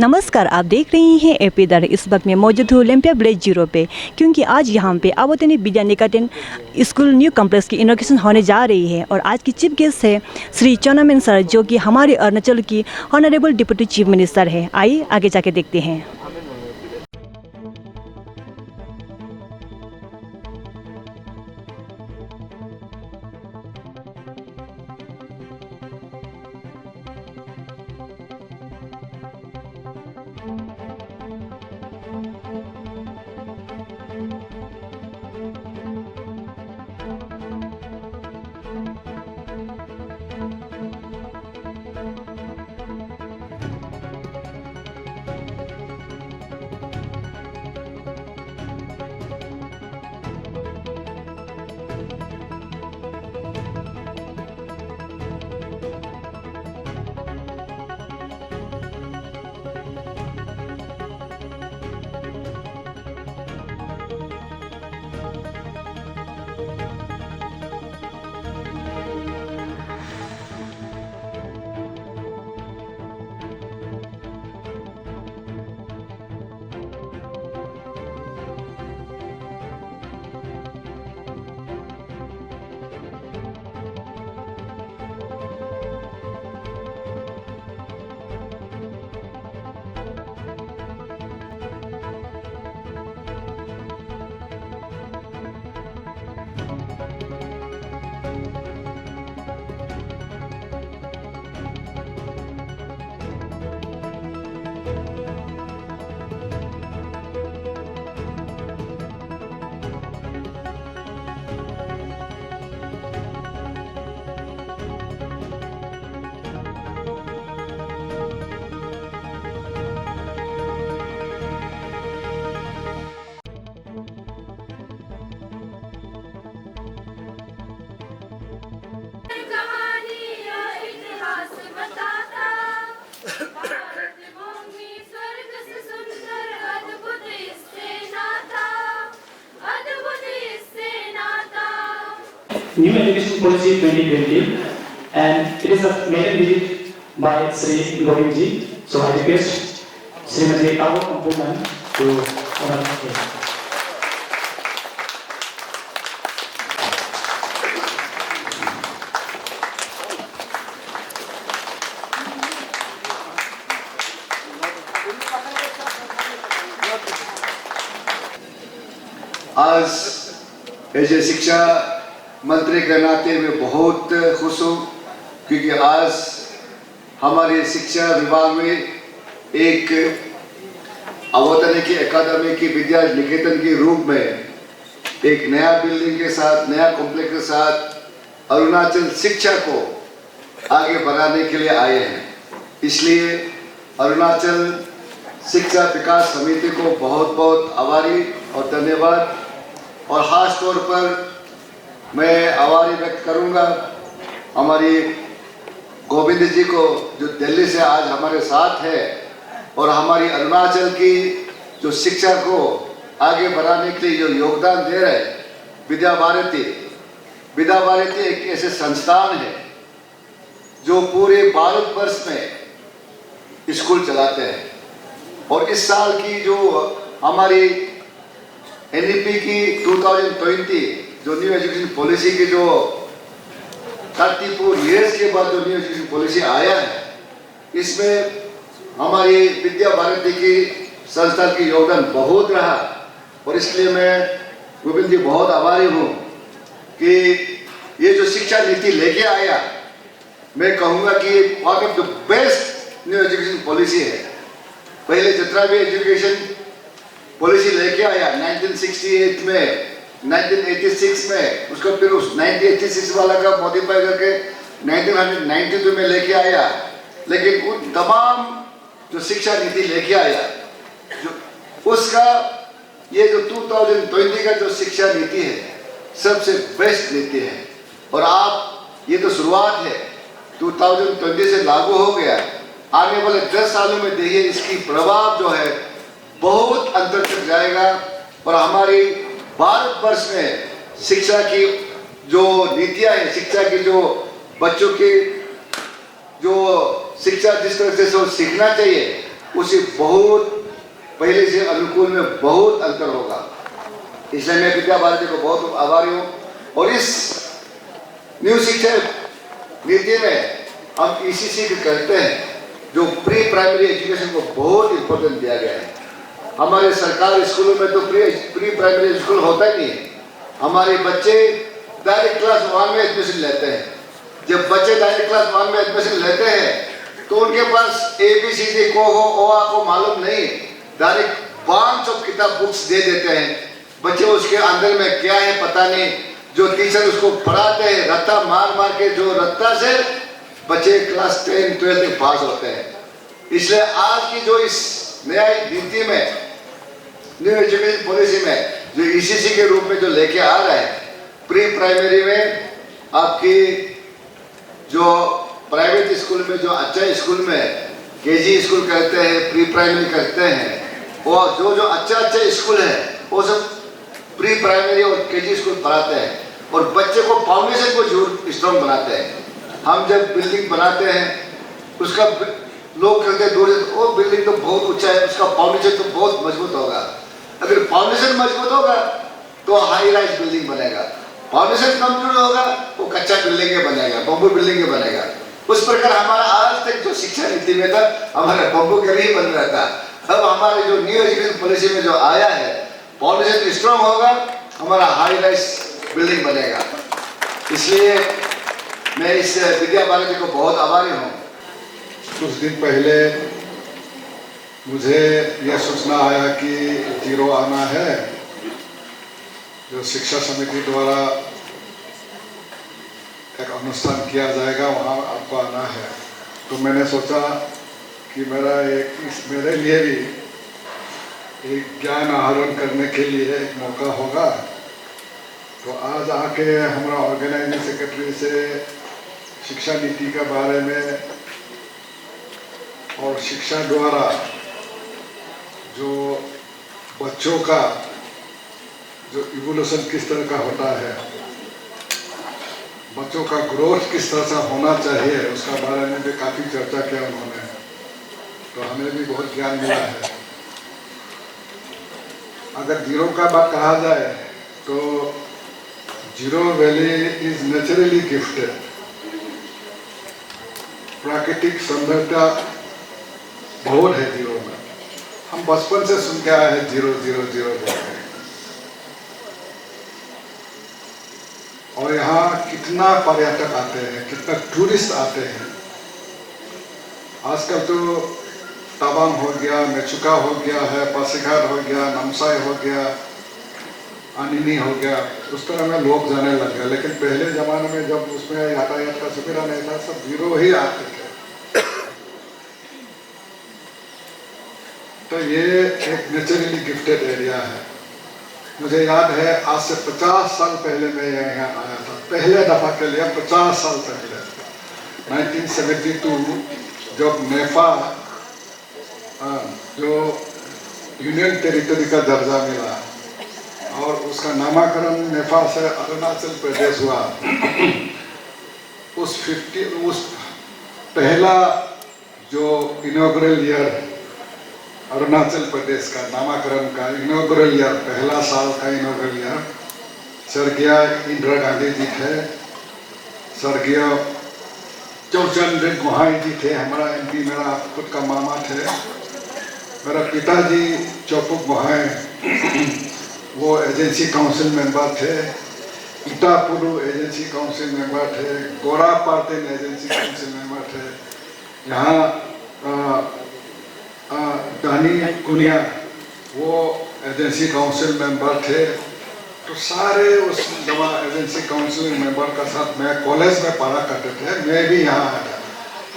नमस्कार, आप देख रही हैं एपी दर। इस वक्त मैं मौजूद हूँ ओलंपिया विलेज 0 पे, क्योंकि आज यहाँ पे आवर्तनी Vidya Niketan school new complex की इनॉग्रेशन होने जा रही है। और आज की चीफ गेस्ट है श्री चौनामेन सर, जो कि हमारे अरुणाचल की ऑनरेबल डिप्टी चीफ मिनिस्टर है। आइए आगे जाके देखते हैं। New Education Policy 2020, and it is a maiden visit by Sri Govindji. So I request Srimati Abu Ampuman to honor him. आज एज ए शिक्षा मंत्री के नाते मैं बहुत खुश हूँ, क्योंकि आज हमारे शिक्षा विभाग में एक अवतरणी अकादमी की विद्या निकेतन के रूप में एक नया बिल्डिंग के साथ, नया कॉम्प्लेक्स के साथ अरुणाचल शिक्षा को आगे बढ़ाने के लिए आए हैं। इसलिए अरुणाचल शिक्षा विकास समिति को बहुत बहुत आभारी और धन्यवाद। और ख़ास तौर पर मैं आभारी व्यक्त करूंगा हमारी गोविंद जी को, जो दिल्ली से आज हमारे साथ है और हमारी अरुणाचल की जो शिक्षा को आगे बढ़ाने के लिए जो योगदान दे रहे हैं। विद्या भारती एक ऐसे संस्थान है जो पूरे भारतवर्ष में स्कूल चलाते हैं। और इस साल की जो हमारी NEP की 2020 जो न्यू एजुकेशन पॉलिसी की जो 34 इयर्स के बाद जो न्यू एजुकेशन पॉलिसी आया है, इसमें हमारी विद्या भारती की संस्था की योगदान बहुत रहा। और इसलिए मैं गोविंद जी बहुत आभारी हूँ कि ये जो शिक्षा नीति लेके आया, मैं कहूँगा कि one of the best new education policy है। पहले जितना भी एजुकेशन पॉलिसी लेके आया 1968 में, 1986 में, उसको फिर उस 1986 वाला का मॉडिफाई करके 1992 में लेके आया। लेकिन उन तमाम जो शिक्षा नीति लेके आया, जो उसका ये जो 2020 का जो शिक्षा नीति है, सबसे बेस्ट नीति है। और आप ये तो शुरुआत है, 2020 से लागू हो गया। आने वाले 10 सालों में देखिए इसकी प्रभाव जो है बहुत अंतर तक जाएगा। और हमारी भारतवर्ष में शिक्षा की जो नीतियां हैं, शिक्षा की जो बच्चों की जो शिक्षा जिस तरह से सीखना चाहिए, उसे बहुत पहले से अनुकूल में बहुत अंतर होगा। इसलिए मैं विद्या भारती को बहुत आभारी हूँ। और इस न्यू शिक्षा नीति में हम ECC भी कहते हैं, जो प्री प्राइमरी एजुकेशन को बहुत इंपॉर्टेंट दिया गया है। हमारे सरकारी स्कूलों में तो प्री प्राइमरी स्कूल होता ही नहीं है। हमारे बच्चे डायरेक्ट क्लास 1 में एडमिशन लेते हैं। जब बच्चे डायरेक्ट क्लास 1 में एडमिशन लेते हैं तो उनके पास ABCD को हो ओ आ को मालूम नहीं, डायरेक्ट 500 किताब बुक्स दे देते हैं। बच्चे उसके अंदर में क्या है पता नहीं, जो टीचर उसको पढ़ाते हैं रत्ता मार मार के, जो रत्ता से बच्चे क्लास 10, 12 तक पास होते हैं। इसलिए आज की जो इस नया नीति में, न्यू एजुकेशन पॉलिसी में जो ECC के रूप में जो लेके आ रहा है, प्री प्राइमरी में आपकी जो प्राइवेट स्कूल में, जो अच्छा स्कूल में KG स्कूल करते हैं, प्री प्राइमरी करते हैं, और जो अच्छा स्कूल है वो सब प्री प्राइमरी और KG स्कूल पढ़ाते हैं और बच्चे को फाउंडेशन को स्ट्रॉन्ग बनाते हैं। हम जब बिल्डिंग बनाते हैं उसका लोग कहते हैं दूर से, वो बिल्डिंग तो बहुत ऊंचा है, उसका फाउंडेशन तो बहुत मजबूत होगा। अगर फाउंडेशन मजबूत होगा तो हाई राइज बिल्डिंग बनेगा, फाउंडेशन कमजोर होगा वो कच्चा बिल्डिंग बनेगा, बम्बू बिल्डिंग बनेगा। उस प्रकार हमारा आज तक जो शिक्षा नीति में था हमारा बम्बू घर ही बन रहा था। अब हमारे जो न्यू एजुकेशन पॉलिसी में जो आया है, फाउंडेशन स्ट्रॉन्ग होगा, हमारा हाई राइज बिल्डिंग बनेगा। इसलिए मैं इस विद्या भारती को बहुत आभारी हूँ। कुछ दिन पहले मुझे यह सूचना आया कि 0 आना है, जो शिक्षा समिति द्वारा एक अनुष्ठान किया जाएगा, वहाँ आपको आना है। तो मैंने सोचा कि मेरे लिए भी एक ज्ञान आहरण करने के लिए एक मौका होगा। तो आज आके हमारा ऑर्गेनाइजिंग सेक्रेटरी से शिक्षा नीति के बारे में और शिक्षा द्वारा जो बच्चों का जो इवोल्यूशन किस तरह का होता है, बच्चों का ग्रोथ किस तरह से होना चाहिए, उसका बारे में भी काफ़ी चर्चा किया उन्होंने। तो हमें भी बहुत ज्ञान मिला है। अगर 0 का बात कहा जाए तो zero valley is naturally gifted. प्राकृतिक सौंदर्यता बहुत है जीरो में। हम बचपन से सुन के आए हैं जीरो जीरो जीरो बोलते। और यहाँ कितना पर्यटक आते हैं, कितना टूरिस्ट आते हैं। आजकल तो तवांग हो गया, मेचुका हो गया है, पासीघाट हो गया, नामसाई हो गया, अनिनी हो गया, उस तरह में लोग जाने लग गए। लेकिन पहले ज़माने में जब उसमें यातायात का सुविधा नहीं था, सब जीरो ही आते थे। तो ये एक नेचुरली गिफ्टेड एरिया है। मुझे याद है आज से 50 साल पहले मैं यहाँ आया था, पहले दफ़ा के लिए 50 साल पहले 1972, जब नेफा जो यूनियन टेरिटरी का दर्जा मिला और उसका नामकरण नेफा से अरुणाचल प्रदेश हुआ। उस पहला जो इनॉग्रल ईयर अरुणाचल प्रदेश का नामकरण का इनॉग्रल ईयर, पहला साल का इनॉग्रल ईयर स्वर्गीय इंदिरा गांधी जी थे, स्वर्गीय चौचंद्र गोहाई जी थे, हमारा MP, मेरा खुद का मामा थे। मेरा पिताजी चौपुक गोहाई वो एजेंसी काउंसिल मेंबर थे, इटापुरु एजेंसी काउंसिल मेंबर थे, गोरापार्टिन एजेंसी काउंसिल मेंबर थे। यहाँ दानी कुनिया वो एजेंसी काउंसिल मेंबर थे। तो सारे उस जमा एजेंसी काउंसिल मेंबर का साथ मैं कॉलेज में पढ़ा करते थे। मैं भी यहाँ आया,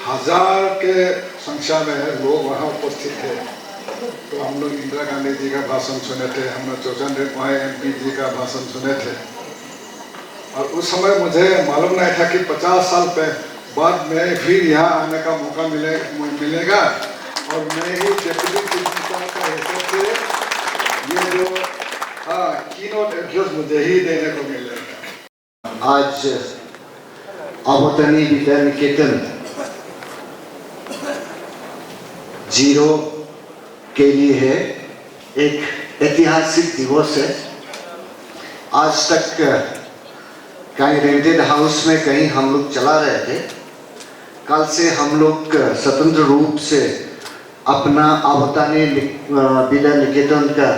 1000 के संख्या में लोग वहाँ उपस्थित थे। तो हम लोग इंदिरा गांधी जी का भाषण सुने थे, हम लोग चौचंद्र गोहाई MP जी का भाषण सुने थे। और उस समय मुझे मालूम नहीं था कि 50 साल बाद में फिर यहाँ आने का मौका मिलेगा और मैं ही डेप्यूटी प्रिंसिपल का हैसियत से ये जो कीनोट एड्रेस मुझे ही देने को मिलेगा। आज आवतनी विद्या निकेतन 0 के लिए है, एक ऐतिहासिक दिवस है। आज तक कहीं रेंटेड हाउस में कहीं हम लोग चला रहे थे, कल से हम लोग स्वतंत्र रूप से अपना आवतानी विद्या निकेतन का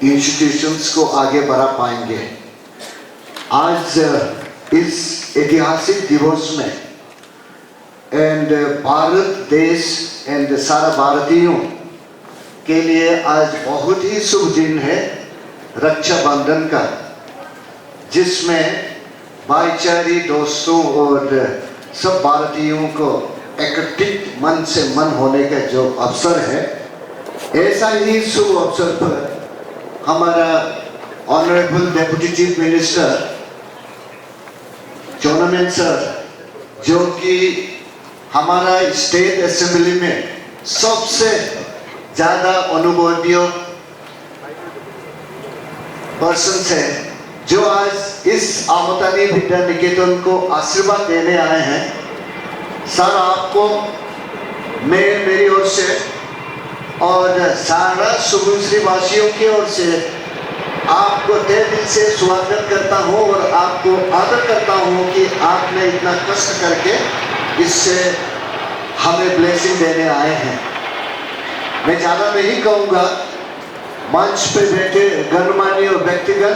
इंस्टीट्यूशंस को आगे बढ़ा पाएंगे। आज इस ऐतिहासिक दिवस में एंड भारत देश एंड सारा भारतीयों के लिए आज बहुत ही शुभ दिन है, रक्षाबंधन का, जिसमें भाईचारे दोस्तों और सब भारतीयों को एकत्रित मन से मन होने का जो अवसर है, ऐसा ही शुभ अवसर पर हमारा honourable deputy chief minister Chowna Mein sir, जो कि हमारा स्टेट असेंबली में सबसे ज़्यादा अनुभवी पर्सन है, जो आज इस आवतानी विद्या निकेतन को आशीर्वाद देने आए हैं। सर, आपको मैं मेरी ओर से और सारा शुभश्री वासियों की ओर से आपको तहे दिल से स्वागत करता हूँ और आपको आदर करता हूँ कि आपने इतना कष्ट करके इससे हमें ब्लेसिंग देने आए हैं। मैं ज़्यादा नहीं कहूँगा, मंच पे बैठे गणमान्य व्यक्तिगण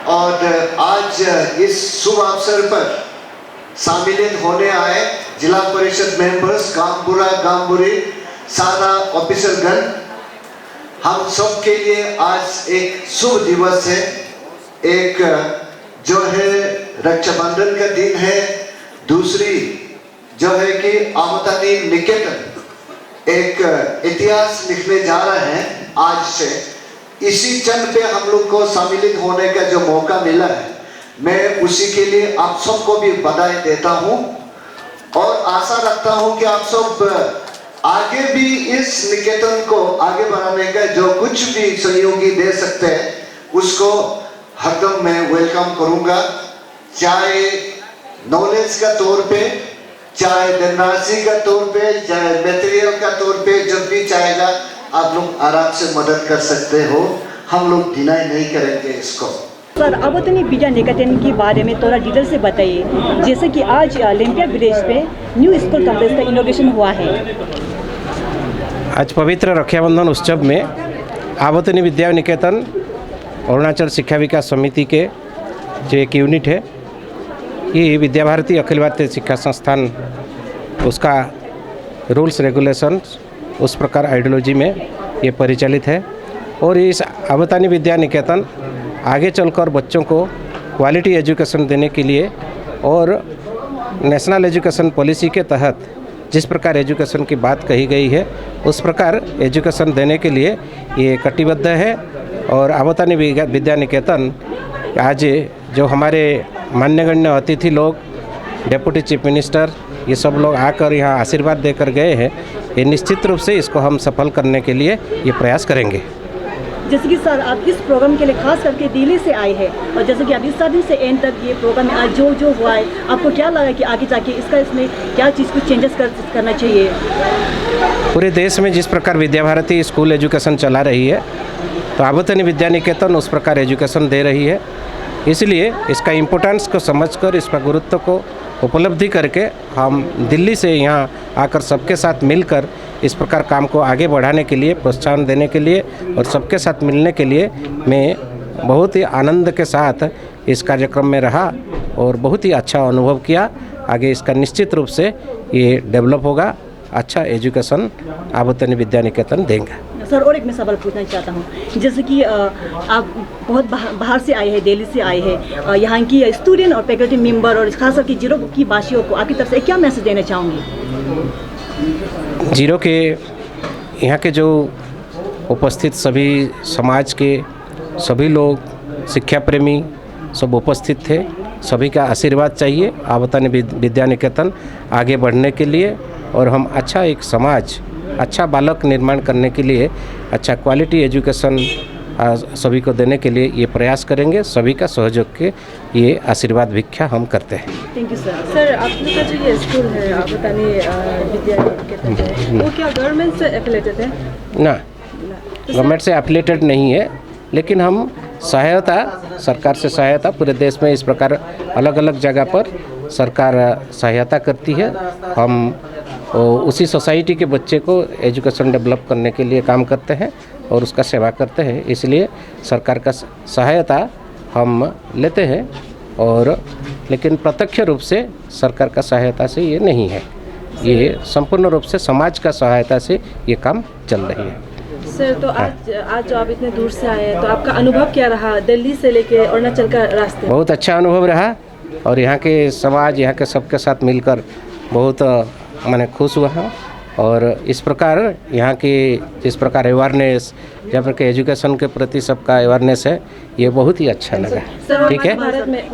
और आज इस शुभ अवसर पर शामिल होने आए जिला परिषद मेंबर्स, गामपुरा गामपुरी, सारा ऑफिसरगण, हम सब के लिए आज एक शुभ दिवस है। एक जो है रक्षाबंधन का दिन है, दूसरी जो है कि आवतानी निकेतन एक इतिहास लिखने जा रहे हैं आज से। इसी क्षण पे हम लोग को शामिल होने का जो मौका मिला है, मैं उसी के लिए आप सबको भी बधाई देता हूँ और आशा रखता हूँ कि आप सब आगे भी इस निकेतन को आगे बढ़ाने का जो कुछ भी सहयोगी दे सकते हैं, उसको हरदम मैं वेलकम करूँगा, चाहे नॉलेज का तौर पे, चाहे धनराशि का तौर पे, चाहे मटेरियल का तौर पे, जब भी चाहेगा आप लोग आराम से मदद कर सकते हो। हम लोग डिनाई नहीं करेंगे इसको। सर, आवतानी विद्या निकेतन के बारे में थोड़ा डिटेल से बताइए। जैसे कि आज लेम्पिया विलेज पे न्यू स्कूल कॉम्प्लेक्स का इनॉग्रेशन हुआ है। आज पवित्र रक्षाबंधन उत्सव में आवतानी विद्या निकेतन अरुणाचल शिक्षा विकास समिति के जो एक यूनिट है, ये विद्या भारती अखिल भारतीय शिक्षा संस्थान, उसका रूल्स रेगुलेशंस उस प्रकार आइडियोलॉजी में ये परिचालित है। और इस आवतानी विद्या निकेतन आगे चलकर बच्चों को क्वालिटी एजुकेशन देने के लिए और नेशनल एजुकेशन पॉलिसी के तहत जिस प्रकार एजुकेशन की बात कही गई है, उस प्रकार एजुकेशन देने के लिए ये कटिबद्ध है। और आवतानी विद्या निकेतन आज जो हमारे मान्यगण्य अतिथि लोग, डेप्यूटी चीफ मिनिस्टर, ये सब लोग आकर यहाँ आशीर्वाद देकर गए हैं, ये निश्चित रूप से इसको हम सफल करने के लिए ये प्रयास करेंगे। जैसे कि सर, आप इस प्रोग्राम के लिए खास करके दिल्ली से आए हैं और जैसे कि अभी स्टार्टिंग से एंड तक ये प्रोग्राम में आज जो हुआ है, आपको क्या लगा कि आगे जाके इसमें क्या चीज़ कुछ चेंजेस करना चाहिए? पूरे देश में जिस प्रकार विद्या भारती स्कूल एजुकेशन चला रही है, तो आवतानी विद्या निकेतन उस प्रकार एजुकेशन दे रही है। इसलिए इसका इम्पोर्टेंस को समझकर, इसका गुरुत्व को उपलब्धि करके हम दिल्ली से यहाँ आकर सबके साथ मिलकर इस प्रकार काम को आगे बढ़ाने के लिए, प्रोत्साहन देने के लिए और सबके साथ मिलने के लिए मैं बहुत ही आनंद के साथ इस कार्यक्रम में रहा और बहुत ही अच्छा अनुभव किया। आगे इसका निश्चित रूप से ये डेवलप होगा, अच्छा एजुकेशन आवतानी विद्या निकेतन देंगे। सर, और एक मैं सवाल पूछना चाहता हूँ, जैसे कि आप बहुत बाहर से आए हैं, दिल्ली से आए हैं, यहाँ की स्टूडेंट और फैकल्टी मेंबर और खास करके जीरो की वासियों को आपकी तरफ से क्या मैसेज देना चाहूँगी? जीरो के यहाँ के जो उपस्थित सभी समाज के सभी लोग, शिक्षा प्रेमी सब उपस्थित थे, सभी का आशीर्वाद चाहिए आवतानी विद्या निकेतन आगे बढ़ने के लिए और हम अच्छा एक समाज, अच्छा बालक निर्माण करने के लिए, अच्छा क्वालिटी एजुकेशन सभी को देने के लिए ये प्रयास करेंगे। सभी का सहयोग के ये आशीर्वाद भिक्षा हम करते हैं। Thank you sir. सर आप लोग का जो ये स्कूल है आवतानी विद्या निकेतन है, वो क्या गवर्नमेंट से एफिलेटेड है? ना, गवर्नमेंट से एफिलेटेड नहीं है, लेकिन हम सहायता, सरकार से सहायता, पूरे देश में इस प्रकार अलग अलग जगह पर सरकार सहायता करती है। हम उसी सोसाइटी के बच्चे को एजुकेशन डेवलप करने के लिए काम करते हैं और उसका सेवा करते हैं, इसलिए सरकार का सहायता हम लेते हैं। और लेकिन प्रत्यक्ष रूप से सरकार का सहायता से ये नहीं है, ये संपूर्ण रूप से समाज का सहायता से ये काम चल रही है। सर तो आज जो आप इतने दूर से आए हैं, तो आपका अनुभव क्या रहा दिल्ली से लेके अरुणाचल का रास्ते? बहुत अच्छा अनुभव रहा और यहाँ के समाज, यहाँ के सबके साथ मिलकर बहुत मैंने खुश हुआ हूँ। और इस प्रकार यहाँ की जिस प्रकार अवेयरनेस, जहाँ पर के एजुकेशन के प्रति सबका अवेयरनेस है, ये बहुत ही अच्छा लगा। ठीक है,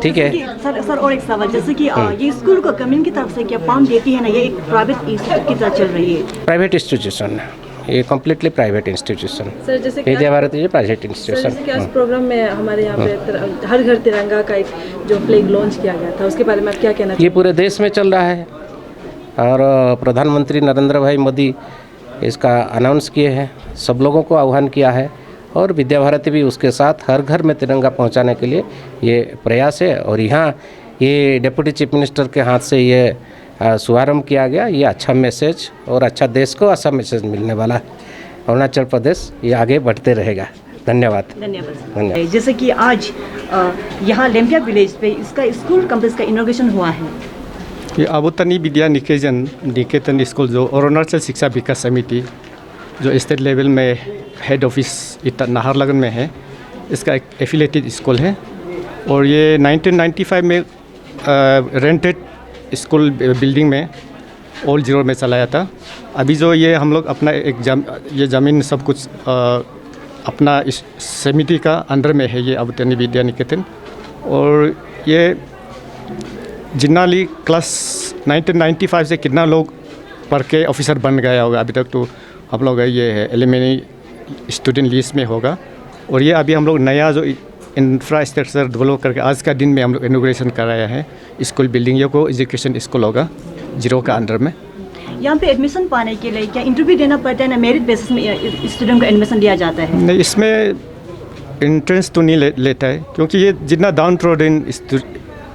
ठीक है। सर और एक सवाल, जैसे कि ये स्कूल को गवर्नमेंट की तरफ से क्या फंड देती है ना, ये एक प्राइवेट इंस्टीट्यूट की तरह चल रही है? प्राइवेट इंस्टीट्यूशन है ये, कम्प्लीटली प्राइवेट इंस्टीट्यूशन। सर जैसे कि विद्या भारती जी प्राइवेट सर इंस्टीट्यूशन। जैसे कि आज प्रोग्राम में हमारे यहाँ पे हर घर तिरंगा का एक जो फ्लैग लॉन्च किया गया था, उसके बारे में आप क्या कहना ये पूरे देश में चल रहा है और प्रधानमंत्री नरेंद्र भाई मोदी इसका अनाउंस किए हैं, सब लोगों को आह्वान किया है और विद्या भारती भी उसके साथ हर घर में तिरंगा पहुंचाने के लिए ये प्रयास है। और यहाँ ये डिप्टी चीफ मिनिस्टर के हाथ से ये शुभारम्भ किया गया, ये अच्छा मैसेज और अच्छा देश को अच्छा मैसेज मिलने वाला है। अरुणाचल प्रदेश ये आगे बढ़ते रहेगा। धन्यवाद। धन्यवाद। जैसे कि आज यहाँ लेम्पिया विलेज पे इसका स्कूल कम्प्लेक्स का इनॉग्रेशन हुआ है। ये आवतानी विद्या निकेतन स्कूल जो अरुणाचल शिक्षा विकास समिति जो स्टेट लेवल में हेड ऑफिस नाहरलगुन में है, इसका एक एफिलेटेड स्कूल है। और ये 1995 में रेंटेड स्कूल बिल्डिंग में ओल्ड जीरो में चलाया था। अभी जो ये हम लोग अपना ये ज़मीन सब कुछ अपना इस समिति का अंडर में है, ये आवतानी विद्या निकेतन। और ये जिन्नाली क्लास 1995 से कितना लोग पढ़ के ऑफिसर बन गया होगा, अभी तक तो हम लोग ये है एलिमिनी स्टूडेंट लिस्ट में होगा। और ये अभी हम लोग नया जो इंफ्रास्ट्रक्चर डेवलप करके आज का दिन में हम लोग इनॉग्रेशन कराया है स्कूल बिल्डिंग, ये को एजुकेशन स्कूल होगा जीरो का अंडर में। यहाँ पे एडमिशन पाने के लिए क्या इंटरव्यू देना पड़ता है ना, मेरिट बेसिस में स्टूडेंट को एडमिशन दिया जाता है? नहीं, इसमें इंट्रेंस तो नहीं लेता है, क्योंकि ये जितना डाउन ट्रोडन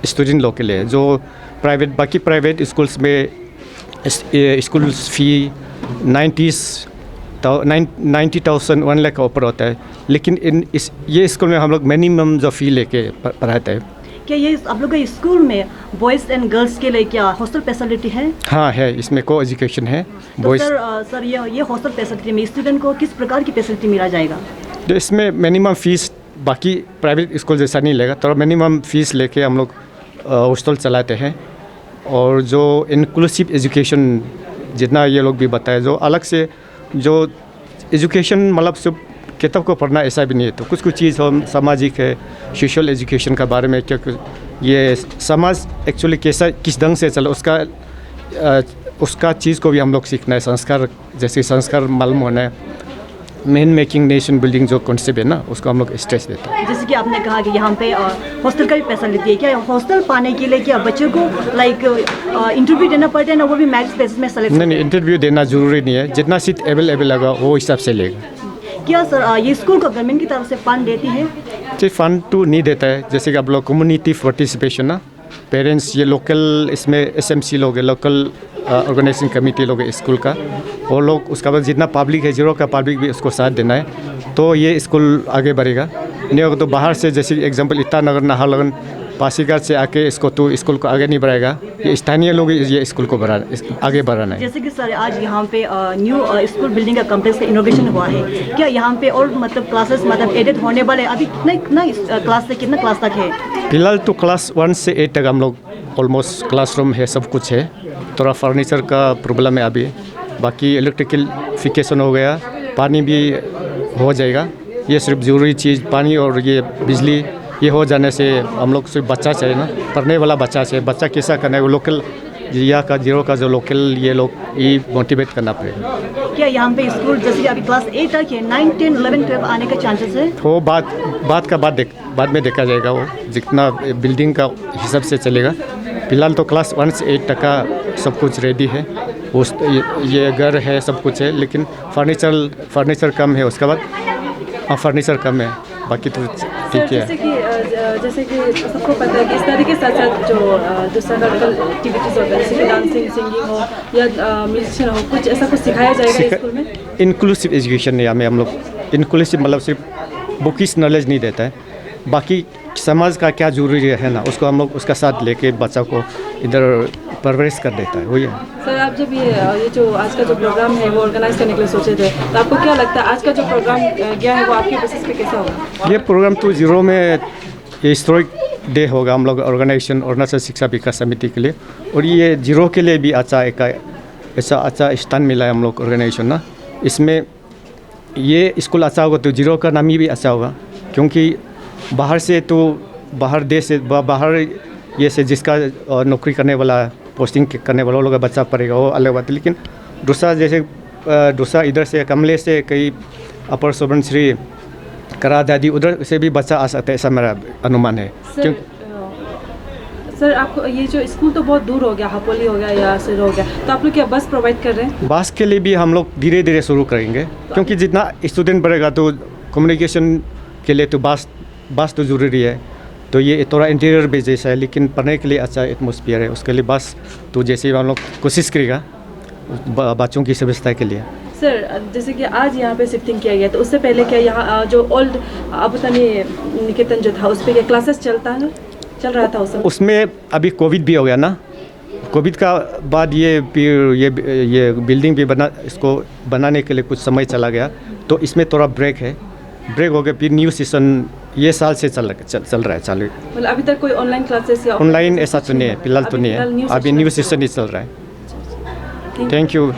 स्टूडेंट लोग के लिए जो बाकी प्राइवेट स्कूल्स में स्कूल फी 90,000 1 लाख का ऊपर होता है, लेकिन ये स्कूल में हम लोग मिनिमम जो फ़ी लेके पढ़ाते हैं। क्या ये आप लोग के स्कूल में बॉयज़ एंड गर्ल्स के लिए क्या हॉस्टल फैसिलिटी है? हाँ है, इसमें को एजुकेशन है। तो सर ये हॉस्टल फैसिलिटी में स्टूडेंट को किस प्रकार की फैसिलिटी मिला जाएगा? तो इसमें मिनिमम फ़ीस बाकी प्राइवेट स्कूल जैसा नहीं लेगा, तो मिनिमम फ़ीस लेके हम लोग हॉस्टल चलाते हैं। और जो इंक्लूसिव एजुकेशन जितना ये लोग भी बताए, जो अलग से जो एजुकेशन मतलब सिर्फ किताब को पढ़ना ऐसा भी नहीं है, तो कुछ चीज़ हम सामाजिक है, सोशल एजुकेशन का बारे में, क्योंकि ये समाज एक्चुअली कैसा किस ढंग से चला उसका चीज़ को भी हम लोग सीखना है। संस्कार जैसे संस्कार मालूम होना है। मैन मेकिंग नेशन बिल्डिंग जो कॉन्सेप्ट है ना, उसको हम लोग स्ट्रेस देते हैं। जैसे कि आपने कहा कि यहाँ पे हॉस्टल का भी फैसिलिटी है, क्या हॉस्टल पाने के लिए क्या बच्चों को इंटरव्यू देना पड़ता है ना, वो भी मैक्स बेसिस में सेलेक्ट? नहीं, इंटरव्यू देना ज़रूरी नहीं है, जितना सीट अवेलेबल लगा वो हिसाब से लेगा। क्या सर ये स्कूल को गवर्नमेंट की तरफ से फंड देती है? जी फंड तो नहीं देता है, जैसे कि आप लोग कम्युनिटी पार्टिसिपेशन ना, पेरेंट्स ये लोकल इसमें SMC लोग है, लोकल ऑर्गेनाइजिंग कमेटी लोग है स्कूल का, वो लोग उसका बाद जितना पब्लिक है जीरो का पब्लिक भी उसको साथ देना है, तो ये स्कूल आगे बढ़ेगा। नहीं होगा तो बाहर से जैसे एग्जांपल ईटानगर नाहरलगुन पासीघाट से आके इसको तो स्कूल को आगे नहीं बढ़ाएगा, ये स्थानीय लोग ये स्कूल को आगे बढ़ाना है। जैसे कि सर आज यहाँ पे न्यू स्कूल बिल्डिंग का कॉम्प्लेक्स का इनॉग्रेशन हुआ है, क्या यहाँ पे और मतलब क्लासेस मतलब एडेड होने वाले? अभी कितना क्लास से कितना क्लास तक है? फिलहाल तो क्लास 1 से 8 तक हम लोग ऑलमोस्ट क्लासरूम है, सब कुछ है। थोड़ा फर्नीचर का प्रॉब्लम है अभी, बाकी इलेक्ट्रिकलिफिकेशन हो गया, पानी भी हो जाएगा। ये सिर्फ ज़रूरी चीज़ पानी और ये बिजली, ये हो जाने से हम लोग सिर्फ बच्चा चाहिए ना, पढ़ने वाला बच्चा चाहिए। बच्चा कैसा करना है, वो लोकल यहाँ का जीरो का जो लोकल ये लोग ये मोटिवेट करना पड़ेगा। क्या यहाँ पे स्कूल जैसे कि अभी क्लास 8 तक है, 9, 10, 11, 12 आने का चांसेस है? वो बाद में देखा जाएगा, वो जितना बिल्डिंग का हिसाब से चलेगा। फिलहाल तो क्लास 1 से 8 तक का सब कुछ रेडी है, उस ये घर है, सब कुछ है, लेकिन फर्नीचर कम है। उसके बाद फर्नीचर कम है, बाकी तो ठीक है। जैसे कि सबको पता है कि इस तरह के साथ साथ जो दूसरा एक्टिविटीज़ होता है, जैसे कि डांसिंग, सिंगिंग हो या म्यूजिशियन हो, कुछ ऐसा कुछ सिखाया जाएगा स्कूल में? इंक्लूसिव एजुकेशन है हमें, हम लोग इंक्लूसिव मतलब सिर्फ बुकिश नॉलेज नहीं देता है, बाकी समाज का क्या जरूरी है ना, उसको हम लोग उसका साथ लेके बच्चा को इधर परवरिश कर देता है, वही है। सर, आप जब ये जो आज का जो प्रोग्राम है वो ऑर्गेनाइज करने के लिए सोचे थे, तो आपको क्या लगता है आज का जो प्रोग्राम गया है वो आपके बेसिस पे कैसा होगा? ये प्रोग्राम तो जीरो में हिस्टोरिक डे होगा हम लोग ऑर्गेनाइजेशन अरुणाचल शिक्षा विकास समिति के लिए, और ये जीरो के लिए भी अच्छा एक ऐसा अच्छा स्थान मिला है हम लोग ऑर्गेनाइजेशन ना। इसमें ये स्कूल अच्छा होगा तो जीरो का नाम ही भी अच्छा होगा, क्योंकि बाहर से तो बाहर देश से बाहर ये से जिसका नौकरी करने वाला पोस्टिंग करने वाला लोग बच्चा पड़ेगा वो अलग बात है, लेकिन दूसरा जैसे दूसरा इधर से कमले से कई अपर सुबनश्री करा दादी उधर से भी बच्चा आ सकता है, ऐसा मेरा अनुमान है। सर आपको ये जो स्कूल तो बहुत दूर हो गया, हापोली हो गया या सिर हो गया, तो आप लोग क्या बस प्रोवाइड कर रहे हैं? बस के लिए भी हम लोग धीरे धीरे शुरू करेंगे, क्योंकि जितना स्टूडेंट बढ़ेगा तो कम्युनिकेशन के लिए तो बस तो ज़रूरी है। तो ये थोड़ा इंटीरियर बेस जैसा है, लेकिन पढ़ने के लिए अच्छा एटमॉस्फेयर है, उसके लिए बस तो जैसे हम लोग कोशिश करेगा बच्चों की सुविधा के लिए। सर, जैसे कि आज यहाँ पे शिफ्टिंग किया गया, तो उससे पहले क्या यहाँ जो ओल्ड आबूतानी निकेतन जो था उस पर क्या क्लासेस चल रहा था उसमें अभी कोविड भी हो गया ना, कोविड का बाद ये बिल्डिंग भी इसको बनाने के लिए कुछ समय चला गया, तो इसमें थोड़ा ब्रेक हो गया। फिर न्यू सेशन ये साल से चल रहा है चालू। मतलब अभी तक कोई ऑनलाइन क्लासेस या ऑनलाइन ऐसा तो नहीं है, फिलहाल तो नहीं है, अभी न्यू सेशन ही चल रहा है। Thank you.